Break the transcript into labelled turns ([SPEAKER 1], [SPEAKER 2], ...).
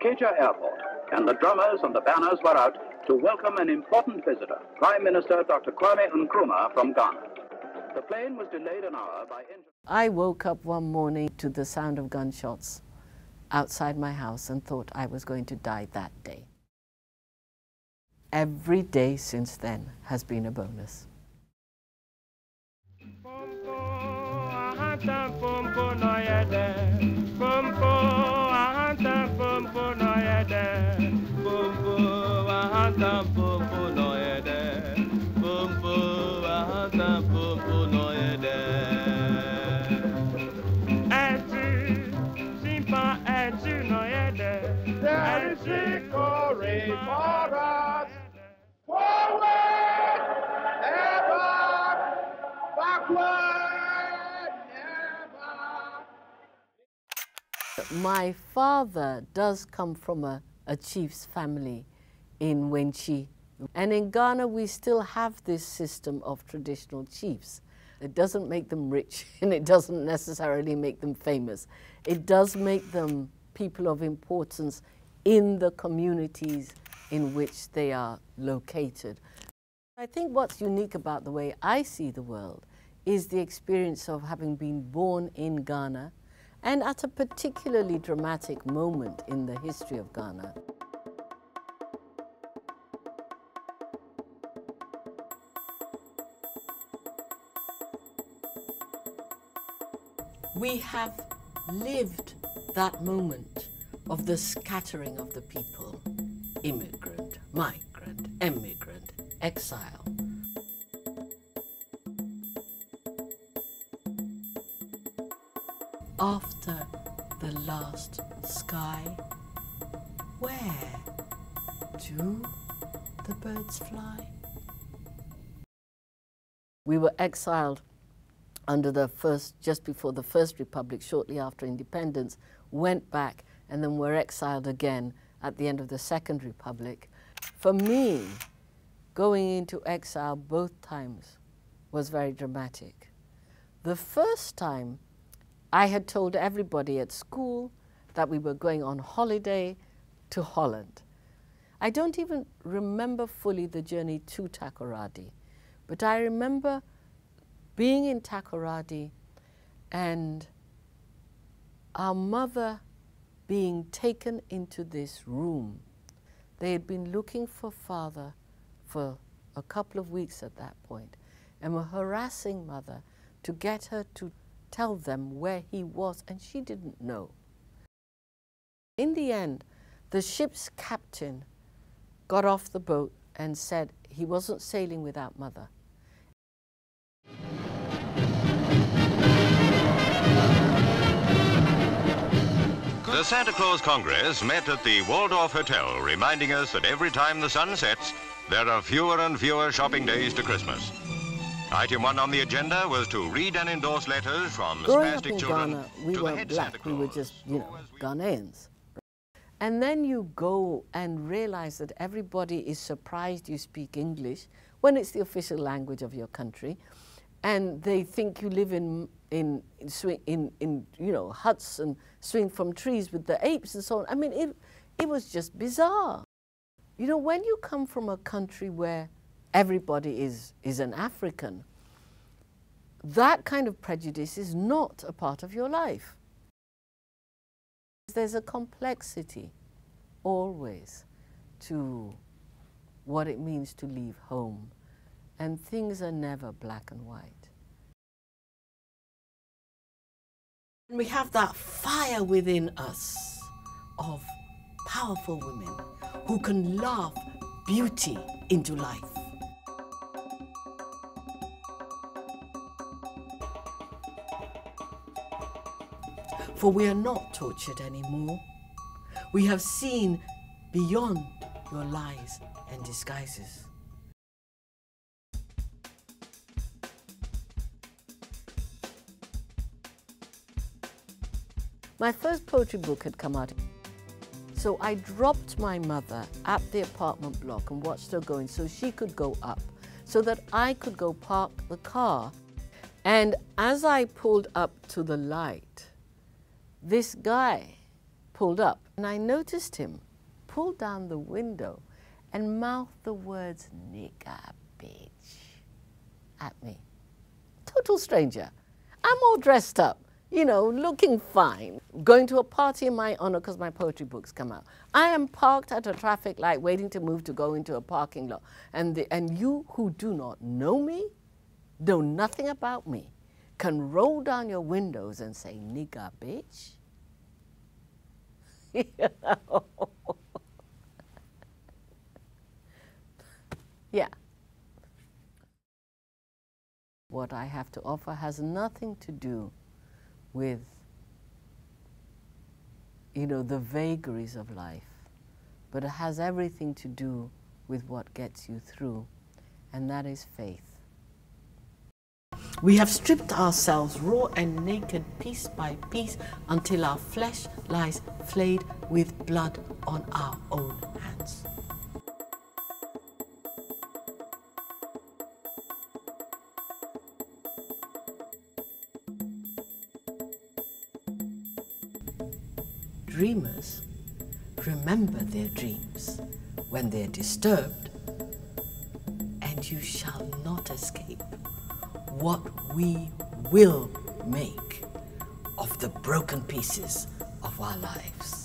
[SPEAKER 1] Ikeja Airport, and the drummers and the banners were out to welcome an important visitor, Prime Minister Dr. Kwame Nkrumah from Ghana. The plane was delayed an hour by engine.
[SPEAKER 2] I woke up one morning to the sound of gunshots outside my house and thought I was going to die that day. Every day since then has been a bonus.
[SPEAKER 3] There is victory for us. Forward, ever, backward, never.
[SPEAKER 2] My father does come from a chief's family in Wenchi. And in Ghana, we still have this system of traditional chiefs. It doesn't make them rich, and it doesn't necessarily make them famous. It does make them people of importance in the communities in which they are located. I think what's unique about the way I see the world is the experience of having been born in Ghana and at a particularly dramatic moment in the history of Ghana. We have lived that moment of the scattering of the people, immigrant, migrant, emigrant, exile. After the last sky, where do the birds fly? We were exiled under the just before the First Republic, shortly after independence, went back, and then were exiled again at the end of the Second Republic. For me, going into exile both times was very dramatic. The first time, I had told everybody at school that we were going on holiday to Holland. I don't even remember fully the journey to Takoradi, but I remember being in Takoradi and our mother being taken into this room. They had been looking for father for a couple of weeks at that point and were harassing mother to get her to tell them where he was, and she didn't know. In the end, the ship's captain got off the boat and said he wasn't sailing without mother.
[SPEAKER 4] The Santa Claus Congress met at the Waldorf Hotel, reminding us that every time the sun sets, there are fewer and fewer shopping days to Christmas. Item 1 on the agenda was to read and endorse letters from spastic children
[SPEAKER 2] Ghana, we
[SPEAKER 4] to the
[SPEAKER 2] weren't
[SPEAKER 4] head
[SPEAKER 2] black,
[SPEAKER 4] Santa Claus.
[SPEAKER 2] we were just, Ghanaians. And then you go and realize that everybody is surprised you speak English when it's the official language of your country, and they think you live in huts and swing from trees with the apes and so on. I mean, it was just bizarre. You know, when you come from a country where everybody is an African, that kind of prejudice is not a part of your life. There's a complexity always to what it means to leave home, and things are never black and white. We have that fire within us of powerful women who can love beauty into life. For we are not tortured anymore. We have seen beyond your lies and disguises. My first poetry book had come out. So I dropped my mother at the apartment block and watched her going so she could go up, so that I could go park the car. And as I pulled up to the light, this guy pulled up. And I noticed him pull down the window and mouth the words, "nigger, bitch," at me. Total stranger. I'm all dressed up, you know, looking fine, going to a party in my honor because my poetry books come out. I am parked at a traffic light waiting to move to go into a parking lot. And you who do not know me, know nothing about me, can roll down your windows and say, "nigger, bitch." You know? Yeah. What I have to offer has nothing to do with, you know, the vagaries of life, but it has everything to do with what gets you through, and that is faith. We have stripped ourselves raw and naked piece by piece until our flesh lies flayed with blood on our own hands. Dreamers remember their dreams when they're disturbed, and you shall not escape what we will make of the broken pieces of our lives.